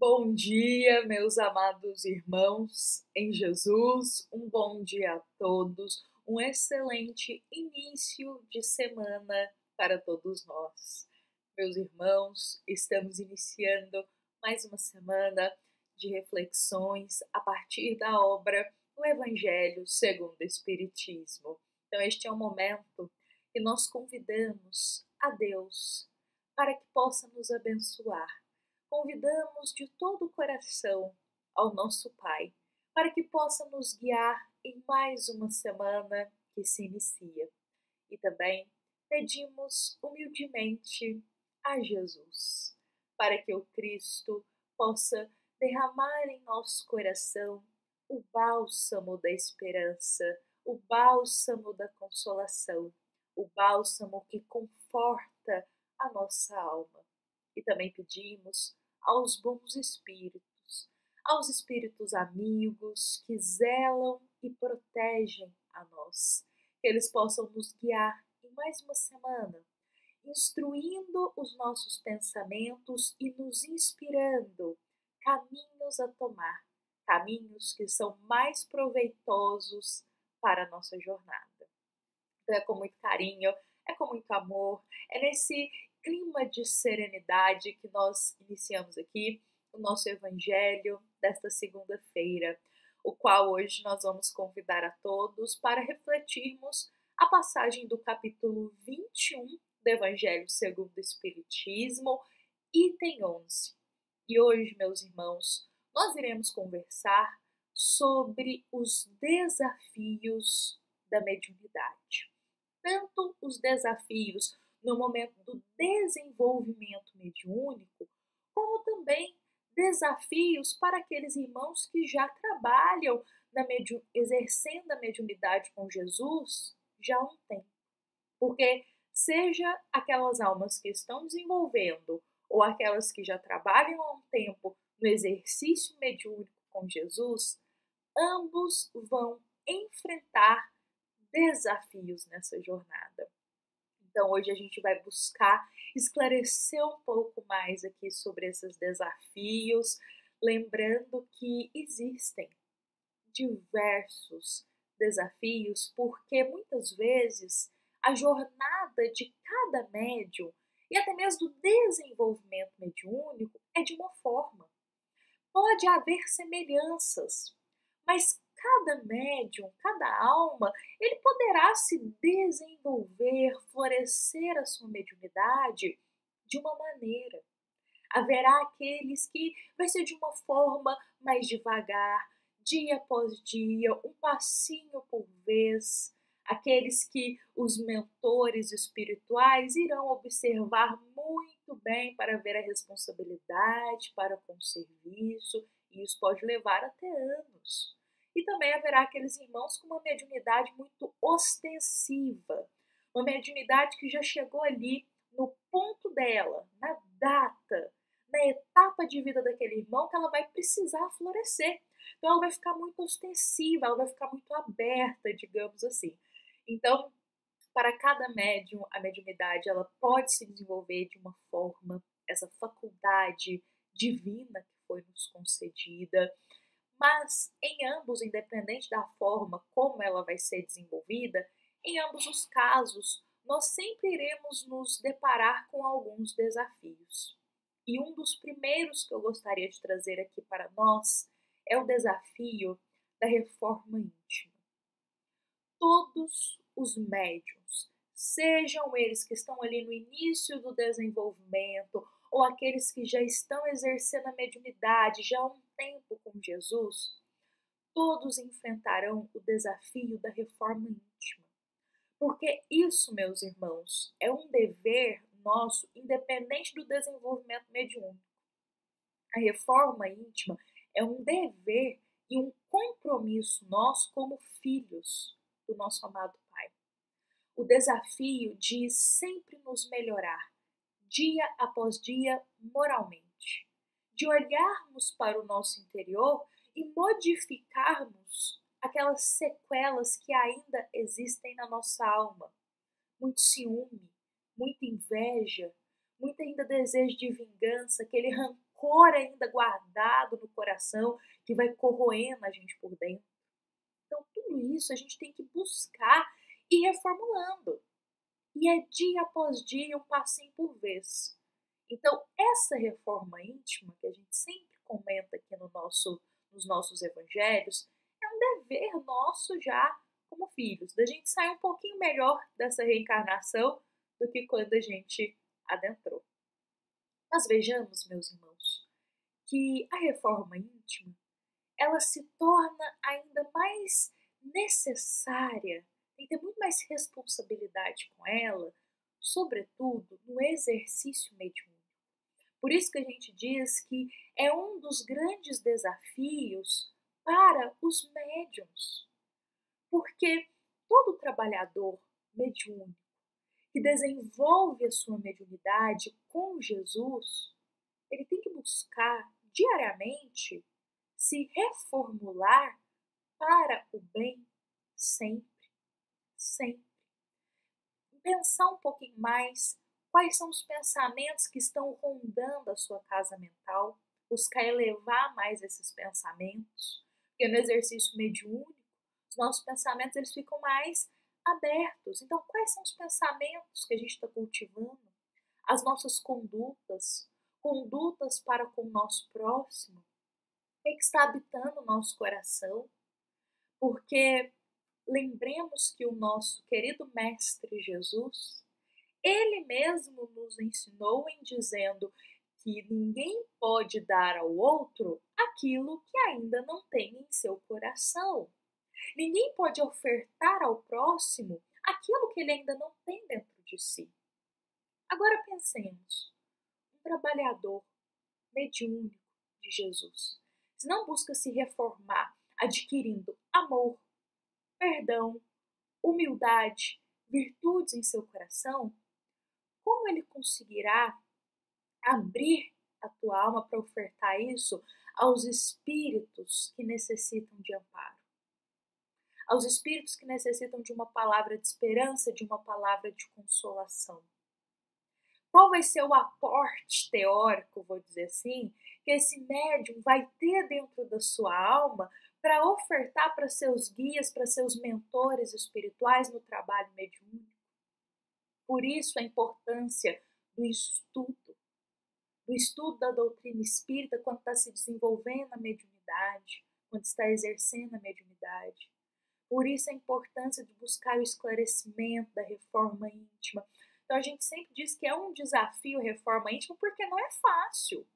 Bom dia, meus amados irmãos em Jesus. Um bom dia a todos. Um excelente início de semana para todos nós. Meus irmãos, estamos iniciando mais uma semana de reflexões a partir da obra O Evangelho segundo o Espiritismo. Então, este é um momento que nós convidamos a Deus para que possa nos abençoar. Convidamos de todo o coração ao nosso Pai, para que possa nos guiar em mais uma semana que se inicia. E também pedimos humildemente a Jesus, para que o Cristo possa derramar em nosso coração o bálsamo da esperança, o bálsamo da consolação, o bálsamo que conforta a nossa alma. E também pedimos aos bons espíritos, aos espíritos amigos que zelam e protegem a nós, que eles possam nos guiar em mais uma semana, instruindo os nossos pensamentos e nos inspirando caminhos a tomar, caminhos que são mais proveitosos para a nossa jornada. Então é com muito carinho, é com muito amor, é nesse clima de serenidade que nós iniciamos aqui o nosso Evangelho desta segunda-feira, o qual hoje nós vamos convidar a todos para refletirmos a passagem do capítulo 21 do Evangelho segundo o Espiritismo, item 11. E hoje, meus irmãos, nós iremos conversar sobre os desafios da mediunidade. Tanto os desafios no momento do desenvolvimento mediúnico, como também desafios para aqueles irmãos que já trabalham exercendo a mediunidade com Jesus já há um tempo. Porque seja aquelas almas que estão desenvolvendo ou aquelas que já trabalham há um tempo no exercício mediúnico com Jesus, ambos vão enfrentar desafios nessa jornada. Então, hoje a gente vai buscar esclarecer um pouco mais aqui sobre esses desafios, lembrando que existem diversos desafios, porque muitas vezes a jornada de cada médium e até mesmo do desenvolvimento mediúnico é de uma forma. Pode haver semelhanças, mas cada médium, cada alma, ele poderá se desenvolver, florescer a sua mediunidade de uma maneira. Haverá aqueles que vai ser de uma forma mais devagar, dia após dia, um passinho por vez. Aqueles que os mentores espirituais irão observar muito bem para ver a responsabilidade para com o serviço, e isso pode levar até anos. E também haverá aqueles irmãos com uma mediunidade muito ostensiva, uma mediunidade que já chegou ali no ponto dela, na data, na etapa de vida daquele irmão que ela vai precisar florescer. Então ela vai ficar muito ostensiva, ela vai ficar muito aberta, digamos assim. Então, para cada médium, a mediunidade ela pode se desenvolver de uma forma, essa faculdade divina que foi nos concedida, mas em ambos, independente da forma como ela vai ser desenvolvida, em ambos os casos, nós sempre iremos nos deparar com alguns desafios. E um dos primeiros que eu gostaria de trazer aqui para nós é o desafio da reforma íntima. Todos os médiuns, sejam eles que estão ali no início do desenvolvimento ou aqueles que já estão exercendo a mediunidade já há um tempo com Jesus, todos enfrentarão o desafio da reforma íntima. Porque isso, meus irmãos, é um dever nosso, independente do desenvolvimento mediúnico. A reforma íntima é um dever e um compromisso nosso como filhos do nosso amado Pai. O desafio de sempre nos melhorar, dia após dia, moralmente. De olharmos para o nosso interior e modificarmos aquelas sequelas que ainda existem na nossa alma. Muito ciúme, muita inveja, muito ainda desejo de vingança, aquele rancor rancor ainda guardado no coração que vai corroendo a gente por dentro. Então, tudo isso a gente tem que buscar e reformulando. E é dia após dia, um passinho por vez. Então, essa reforma íntima, que a gente sempre comenta aqui nos nossos evangelhos, é um dever nosso já como filhos, da gente sair um pouquinho melhor dessa reencarnação do que quando a gente adentrou. Mas vejamos, meus irmãos, que a reforma íntima, ela se torna ainda mais necessária, tem que ter muito mais responsabilidade com ela, sobretudo no exercício mediúnico. Por isso que a gente diz que é um dos grandes desafios para os médiuns. Porque todo trabalhador mediúnico que desenvolve a sua mediunidade com Jesus, ele tem que buscar diariamente se reformular para o bem sempre, sempre. Pensar um pouquinho mais quais são os pensamentos que estão rondando a sua casa mental, buscar elevar mais esses pensamentos, porque no exercício mediúnico, os nossos pensamentos eles ficam mais abertos. Então, quais são os pensamentos que a gente está cultivando? As nossas condutas para com o nosso próximo, o que está habitando o nosso coração? Porque lembremos que o nosso querido Mestre Jesus, ele mesmo nos ensinou em dizendo que ninguém pode dar ao outro aquilo que ainda não tem em seu coração. Ninguém pode ofertar ao próximo aquilo que ele ainda não tem dentro de si. Agora pensemos, um trabalhador mediúnico de Jesus, se não busca se reformar adquirindo amor, perdão, humildade, virtudes em seu coração, como ele conseguirá abrir a tua alma para ofertar isso aos espíritos que necessitam de amparo? Aos espíritos que necessitam de uma palavra de esperança, de uma palavra de consolação. Qual vai ser o aporte teórico, vou dizer assim, que esse médium vai ter dentro da sua alma para ofertar para seus guias, para seus mentores espirituais no trabalho mediúnico? Por isso a importância do estudo da doutrina espírita quando está se desenvolvendo a mediunidade, quando está exercendo a mediunidade. Por isso a importância de buscar o esclarecimento da reforma íntima. Então a gente sempre diz que é um desafio a reforma íntima porque não é fácil.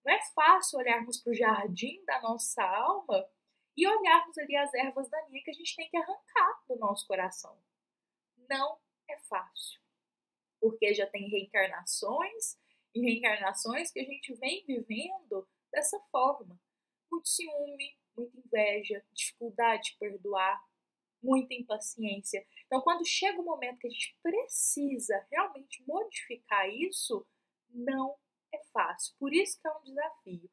Não é fácil olharmos para o jardim da nossa alma e olharmos ali as ervas daninhas que a gente tem que arrancar do nosso coração. Não é fácil. Porque já tem reencarnações e reencarnações que a gente vem vivendo dessa forma. Muito ciúme, muita inveja, dificuldade de perdoar, muita impaciência. Então, quando chega o momento que a gente precisa realmente modificar isso, não é fácil. Por isso que é um desafio.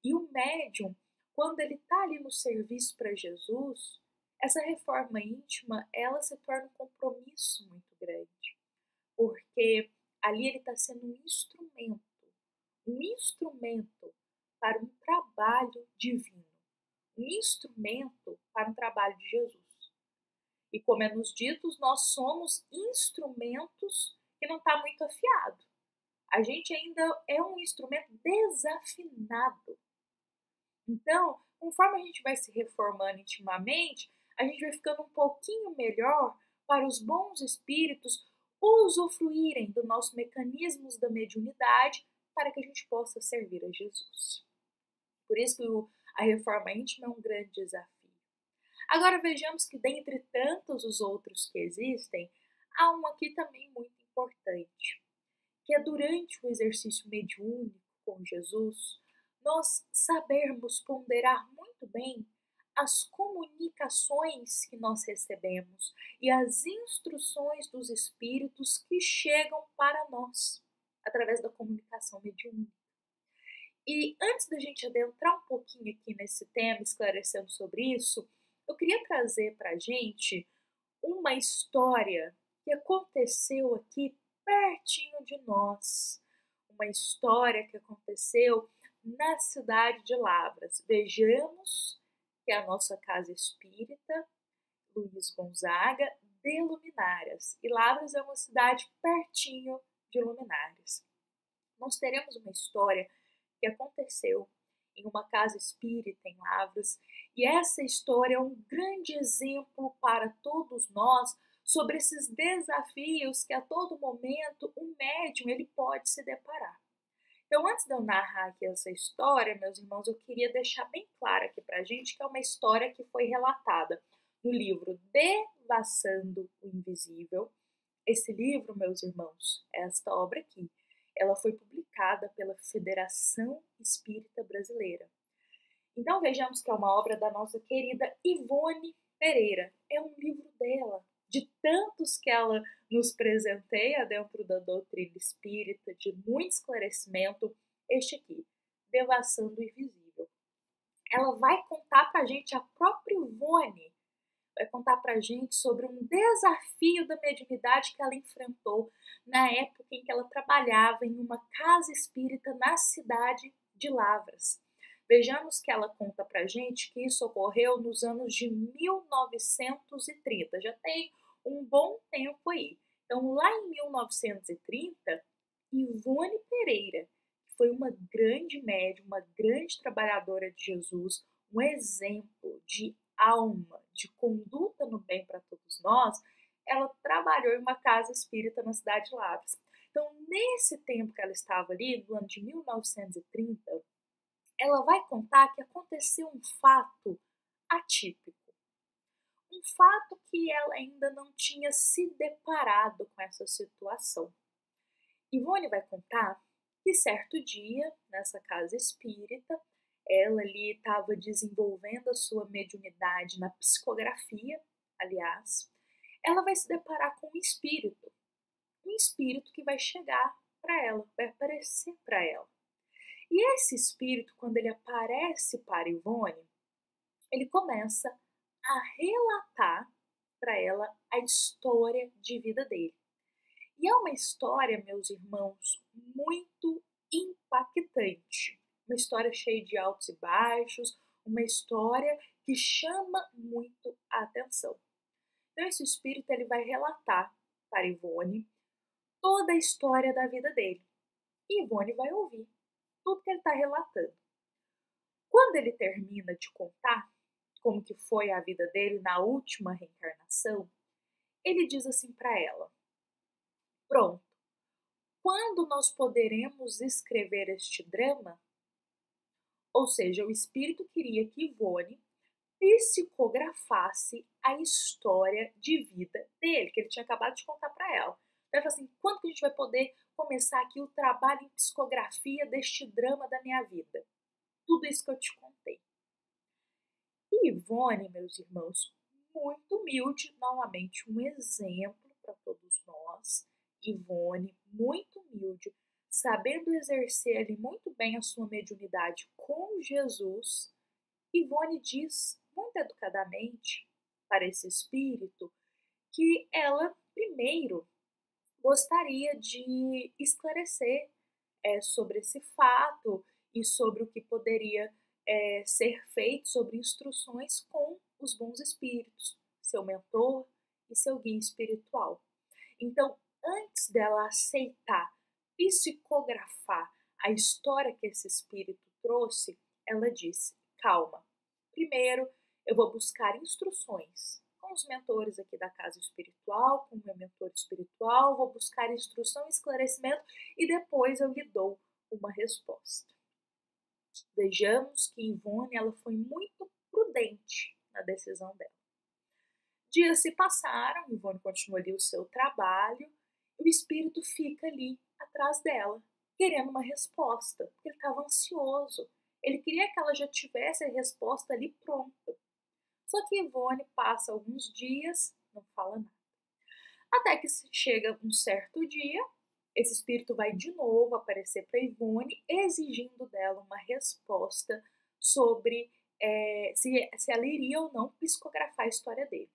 E o médium, quando ele está ali no serviço para Jesus, essa reforma íntima, ela se torna um compromisso muito grande. Porque ali ele está sendo um instrumento para um trabalho divino, um instrumento para um trabalho de Jesus. E como é nos ditos, nós somos instrumentos que não está muito afiado. A gente ainda é um instrumento desafinado. Então, conforme a gente vai se reformando intimamente, a gente vai ficando um pouquinho melhor para os bons espíritos usufruírem dos nossos mecanismos da mediunidade para que a gente possa servir a Jesus. Por isso que a reforma íntima é um grande desafio. Agora vejamos que dentre tantos os outros que existem, há um aqui também muito importante, que é durante o exercício mediúnico com Jesus, nós sabermos ponderar muito bem as comunicações que nós recebemos e as instruções dos espíritos que chegam para nós através da comunicação mediúnica. E antes da gente adentrar um pouquinho aqui nesse tema, esclarecendo sobre isso, eu queria trazer para a gente uma história que aconteceu aqui pertinho de nós. Uma história que aconteceu na cidade de Lavras. Vejamos que a nossa casa espírita, Luiz Gonzaga, de Luminárias. E Lavras é uma cidade pertinho de Luminárias. Nós teremos uma história que aconteceu em uma casa espírita em Lavras, e essa história é um grande exemplo para todos nós sobre esses desafios que a todo momento o médium ele pode se deparar. Então, antes de eu narrar aqui essa história, meus irmãos, eu queria deixar bem claro aqui pra gente que é uma história que foi relatada no livro Devassando o Invisível. Esse livro, meus irmãos, esta obra aqui, ela foi publicada pela Federação Espírita Brasileira. Então, vejamos que é uma obra da nossa querida Ivone Pereira. É um livro dela, de tantos que ela nos presenteia dentro da doutrina espírita, de muito esclarecimento, este aqui, Devassando o Invisível. Ela vai contar pra gente, a própria Ivone vai contar pra gente sobre um desafio da mediunidade que ela enfrentou na época em que ela trabalhava em uma casa espírita na cidade de Lavras. Vejamos que ela conta pra gente que isso ocorreu nos anos de 1930, já tem um bom tempo aí. Então, lá em 1930, Ivone Pereira, que foi uma grande médium, uma grande trabalhadora de Jesus, um exemplo de alma, de conduta no bem para todos nós, ela trabalhou em uma casa espírita na cidade de Lavras. Então, nesse tempo que ela estava ali, no ano de 1930, ela vai contar que aconteceu um fato atípico. Um fato que ela ainda não tinha se deparado com essa situação. Ivone vai contar que certo dia, nessa casa espírita, ela ali estava desenvolvendo a sua mediunidade na psicografia, aliás, ela vai se deparar com um espírito que vai chegar para ela, vai aparecer para ela. E esse espírito, quando ele aparece para Ivone, ele começa a relatar para ela a história de vida dele. E é uma história, meus irmãos, muito impactante. Uma história cheia de altos e baixos, uma história que chama muito a atenção. Então esse espírito ele vai relatar para Ivone toda a história da vida dele. E Ivone vai ouvir tudo que ele está relatando. Quando ele termina de contar como que foi a vida dele na última reencarnação, ele diz assim para ela: pronto, quando nós poderemos escrever este drama? Ou seja, o espírito queria que Ivone psicografasse a história de vida dele, que ele tinha acabado de contar para ela. Então ele falou assim: quando que a gente vai poder começar aqui o trabalho em psicografia deste drama da minha vida? Tudo isso que eu te contei. E Ivone, meus irmãos, muito humilde, novamente um exemplo para todos nós. Ivone, muito humilde, sabendo exercer ali muito bem a sua mediunidade com Jesus, Ivone diz muito educadamente para esse espírito que ela primeiro gostaria de esclarecer sobre esse fato e sobre o que poderia ser feito, sobre instruções com os bons espíritos, seu mentor e seu guia espiritual. Então, antes dela aceitar psicografar a história que esse espírito trouxe, ela disse: calma, primeiro eu vou buscar instruções com os mentores aqui da casa espiritual, com o meu mentor espiritual, vou buscar instrução e esclarecimento e depois eu lhe dou uma resposta. Vejamos que Ivone ela foi muito prudente na decisão dela. Dias se passaram, Ivone continuou ali o seu trabalho, e o espírito fica ali atrás dela, querendo uma resposta, porque ele estava ansioso. Ele queria que ela já tivesse a resposta ali pronta. Só que Ivone passa alguns dias, não fala nada. Até que chega um certo dia, esse espírito vai de novo aparecer para Ivone, exigindo dela uma resposta sobre se ela iria ou não psicografar a história dele.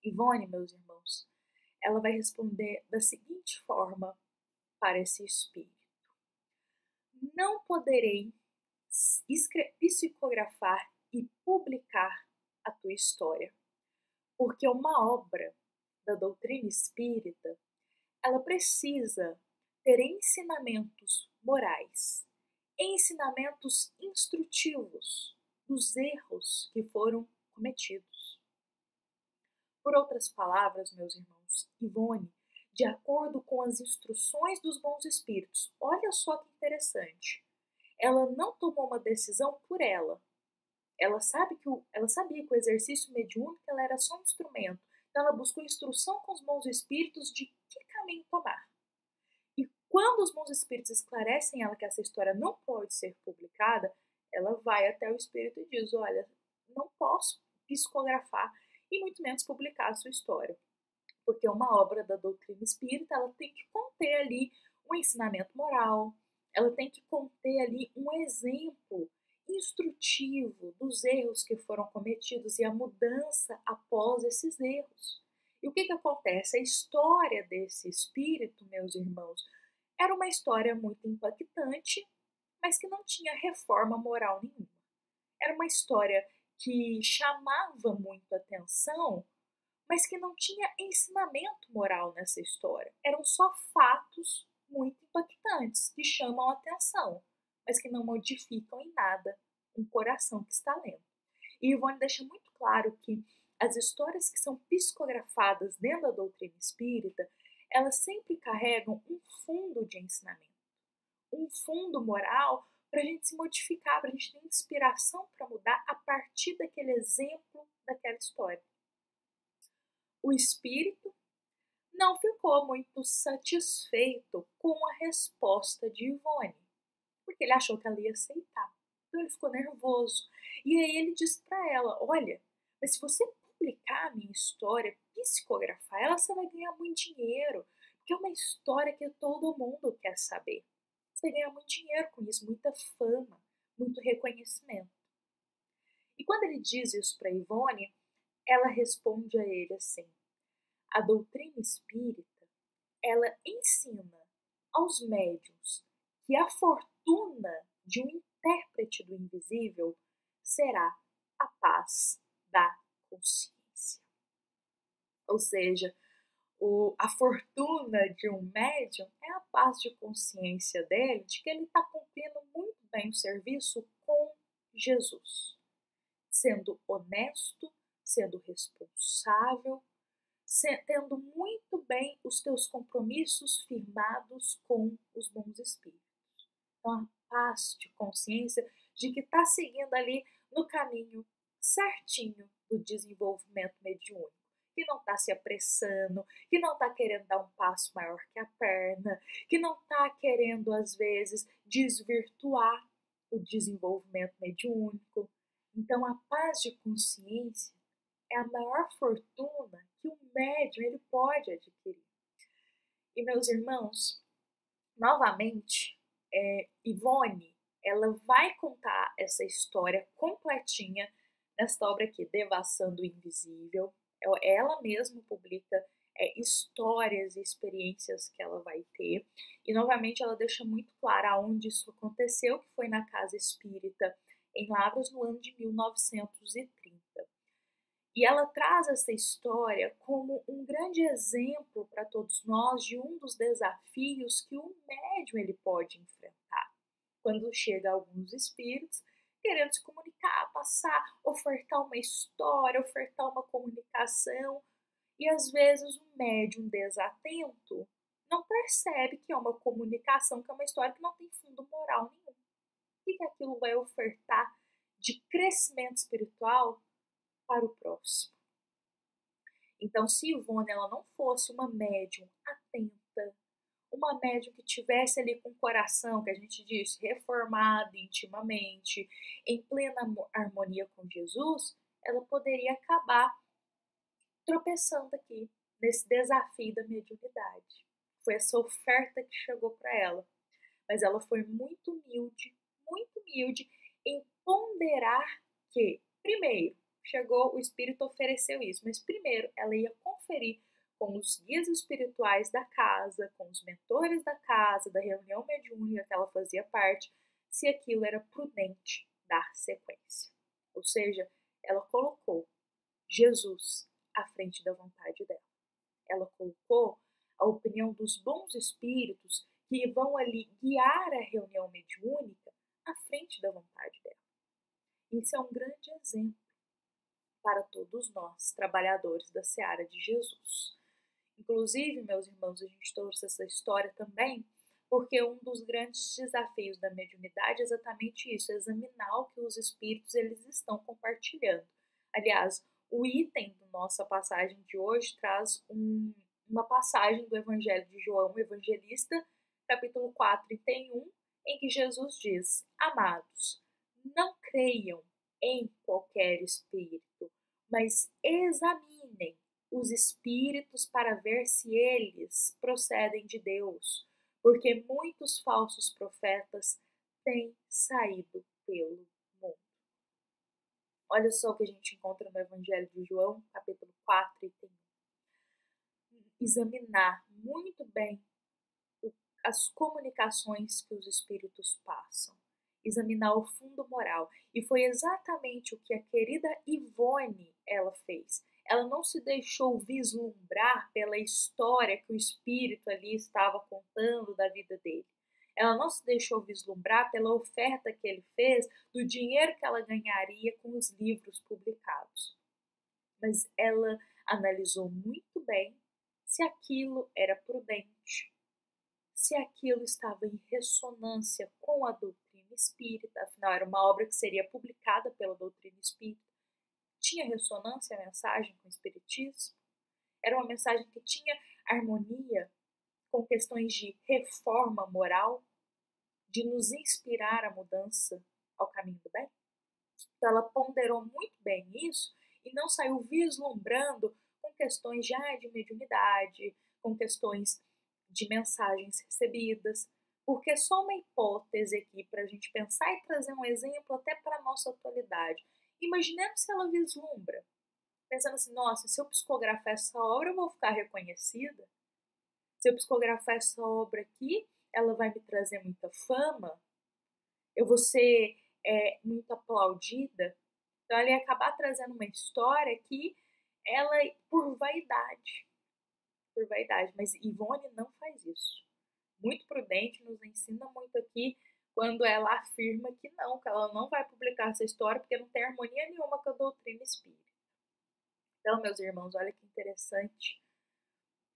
Ivone, meus irmãos, ela vai responder da seguinte forma para esse espírito: não poderei psicografar e publicar a tua história. Porque uma obra da doutrina espírita, ela precisa ter ensinamentos morais, ensinamentos instrutivos dos erros que foram cometidos. Por outras palavras, meus irmãos, Ivone, de acordo com as instruções dos bons espíritos, olha só que interessante, ela não tomou uma decisão por ela. Ela sabia que o exercício mediúnico ela era só um instrumento. Então ela buscou instrução com os bons espíritos de que caminho tomar. E quando os bons espíritos esclarecem ela que essa história não pode ser publicada, ela vai até o espírito e diz, olha, não posso psicografar e muito menos publicar a sua história. Porque uma obra da doutrina espírita, ela tem que conter ali um ensinamento moral, ela tem que conter ali um exemplo instrutivo dos erros que foram cometidos e a mudança após esses erros. E o que acontece? A história desse espírito, meus irmãos, era uma história muito impactante, mas que não tinha reforma moral nenhuma. Era uma história que chamava muito atenção, mas que não tinha ensinamento moral nessa história. Eram só fatos muito impactantes que chamam a atenção, mas que não modificam em nada um coração que está lendo. E Ivone deixa muito claro que as histórias que são psicografadas dentro da doutrina espírita, elas sempre carregam um fundo de ensinamento, um fundo moral para a gente se modificar, para a gente ter inspiração para mudar a partir daquele exemplo, daquela história. O espírito não ficou muito satisfeito com a resposta de Ivone, porque ele achou que ela ia aceitar. Então ele ficou nervoso. E aí ele disse para ela, olha, mas se você publicar a minha história, psicografar ela, você vai ganhar muito dinheiro, porque é uma história que todo mundo quer saber. Você vai ganhar muito dinheiro com isso, muita fama, muito reconhecimento. E quando ele diz isso para Ivone, ela responde a ele assim, a doutrina espírita, ela ensina aos médiuns que a fortuna de um intérprete do invisível será a paz da consciência. Ou seja, a fortuna de um médium é a paz de consciência dele, de que ele está cumprindo muito bem o serviço com Jesus, sendo honesto, sendo responsável, tendo muito bem os teus compromissos firmados com os bons espíritos. Então, a paz de consciência de que está seguindo ali no caminho certinho do desenvolvimento mediúnico, que não está se apressando, que não está querendo dar um passo maior que a perna, que não está querendo, às vezes, desvirtuar o desenvolvimento mediúnico. Então, a paz de consciência é a maior fortuna que o médium ele pode adquirir. E, meus irmãos, novamente, Ivone, ela vai contar essa história completinha nesta obra aqui, Devassando o Invisível. Ela mesma publica histórias e experiências que ela vai ter. E, novamente, ela deixa muito claro aonde isso aconteceu, que foi na Casa Espírita, em Lavras, no ano de 1930. E ela traz essa história como um grande exemplo para todos nós de um dos desafios que o médium ele pode enfrentar. Quando chega alguns espíritos querendo se comunicar, passar, ofertar uma história, ofertar uma comunicação, e às vezes o médium desatento não percebe que é uma comunicação, que é uma história que não tem fundo moral nenhum. O que aquilo vai ofertar de crescimento espiritual para o próximo? Então, se Ivone ela não fosse uma médium atenta, uma médium que tivesse ali com o coração, que a gente diz, reformado intimamente, em plena harmonia com Jesus, ela poderia acabar tropeçando aqui nesse desafio da mediunidade. Foi essa oferta que chegou para ela. Mas ela foi muito humilde em ponderar que, primeiro, chegou, o Espírito ofereceu isso, mas primeiro ela ia conferir com os guias espirituais da casa, com os mentores da casa, da reunião mediúnica que ela fazia parte, se aquilo era prudente dar sequência. Ou seja, ela colocou Jesus à frente da vontade dela. Ela colocou a opinião dos bons espíritos que vão ali guiar a reunião mediúnica à frente da vontade dela. Isso é um grande exemplo para todos nós, trabalhadores da seara de Jesus. Inclusive, meus irmãos, a gente trouxe essa história também porque um dos grandes desafios da mediunidade é exatamente isso, examinar o que os espíritos eles estão compartilhando. Aliás, o item da nossa passagem de hoje traz uma passagem do Evangelho de João, Evangelista, capítulo 4, item 1, em que Jesus diz: Amados, não creiam em qualquer espírito, mas examinem os espíritos para ver se eles procedem de Deus, porque muitos falsos profetas têm saído pelo mundo. Olha só o que a gente encontra no Evangelho de João, capítulo 4, item 1. Examinar muito bem as comunicações que os espíritos passam. Examinar o fundo moral. E foi exatamente o que a querida Ivone ela fez. Ela não se deixou vislumbrar pela história que o espírito ali estava contando da vida dele. Ela não se deixou vislumbrar pela oferta que ele fez do dinheiro que ela ganharia com os livros publicados. Mas ela analisou muito bem se aquilo era prudente, se aquilo estava em ressonância com a doutrina espírita, afinal era uma obra que seria publicada pela doutrina espírita. Tinha ressonância a mensagem com o espiritismo? Era uma mensagem que tinha harmonia com questões de reforma moral, de nos inspirar a mudança ao caminho do bem? Então ela ponderou muito bem isso e não saiu vislumbrando com questões já de mediunidade, com questões de mensagens recebidas, porque é só uma hipótese aqui para a gente pensar e trazer um exemplo até para a nossa atualidade. Imaginemos se ela vislumbra, pensando assim, nossa, se eu psicografar essa obra eu vou ficar reconhecida, se eu psicografar essa obra aqui, ela vai me trazer muita fama, eu vou ser muito aplaudida. Então ela ia acabar trazendo uma história que ela, por vaidade, mas Ivone não faz isso. Muito prudente, nos ensina muito aqui quando ela afirma que ela não vai publicar essa história porque não tem harmonia nenhuma com a doutrina espírita. Então, meus irmãos, olha que interessante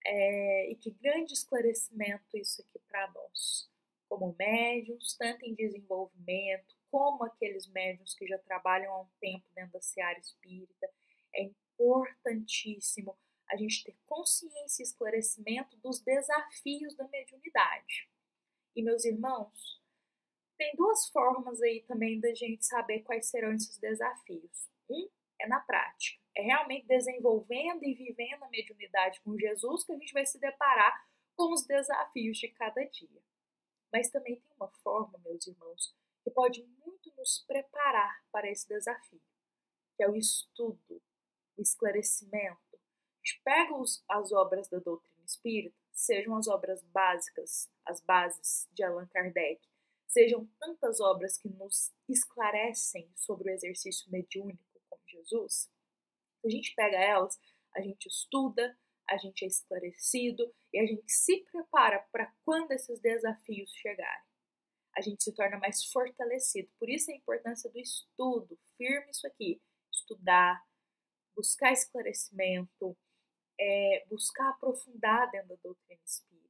e que grande esclarecimento isso aqui para nós, como médiuns, tanto em desenvolvimento, como aqueles médiuns que já trabalham há um tempo dentro da seara espírita. É importantíssimo a gente ter consciência e esclarecimento dos desafios da mediunidade. E, meus irmãos, tem duas formas aí também da gente saber quais serão esses desafios. Um é na prática, é realmente desenvolvendo e vivendo a mediunidade com Jesus que a gente vai se deparar com os desafios de cada dia. Mas também tem uma forma, meus irmãos, que pode muito nos preparar para esse desafio, que é o estudo, o esclarecimento. A gente pega as obras da doutrina espírita, sejam as obras básicas, as bases de Allan Kardec, sejam tantas obras que nos esclarecem sobre o exercício mediúnico com Jesus, a gente pega elas, a gente estuda, a gente é esclarecido e a gente se prepara para quando esses desafios chegarem. A gente se torna mais fortalecido. Por isso a importância do estudo. Firme isso aqui. Estudar, buscar esclarecimento, buscar aprofundar dentro da doutrina espírita.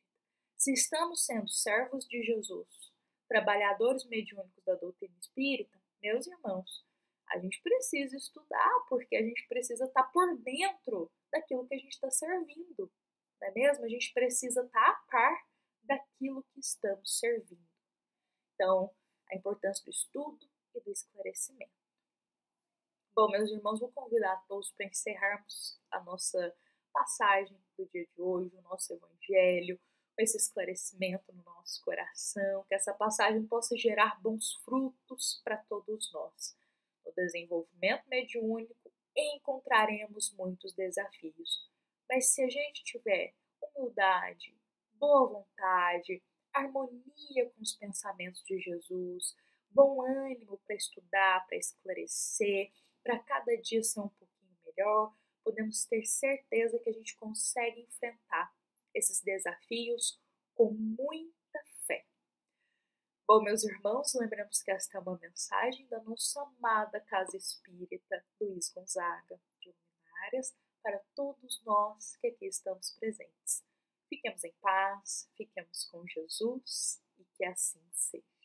Se estamos sendo servos de Jesus, trabalhadores mediúnicos da doutrina espírita, meus irmãos, a gente precisa estudar, porque a gente precisa estar por dentro daquilo que a gente está servindo, não é mesmo? A gente precisa estar a par daquilo que estamos servindo. Então, a importância do estudo e do esclarecimento. Bom, meus irmãos, vou convidar todos para encerrarmos a nossa passagem do dia de hoje, o nosso evangelho, com esse esclarecimento no nosso coração, que essa passagem possa gerar bons frutos para todos nós. No desenvolvimento mediúnico encontraremos muitos desafios, mas se a gente tiver humildade, boa vontade, harmonia com os pensamentos de Jesus, bom ânimo para estudar, para esclarecer, para cada dia ser um pouquinho melhor, podemos ter certeza que a gente consegue enfrentar esses desafios com muita fé. Bom, meus irmãos, lembramos que esta é uma mensagem da nossa amada Casa Espírita Luiz Gonzaga de Luminárias para todos nós que aqui estamos presentes. Fiquemos em paz, fiquemos com Jesus e que assim seja.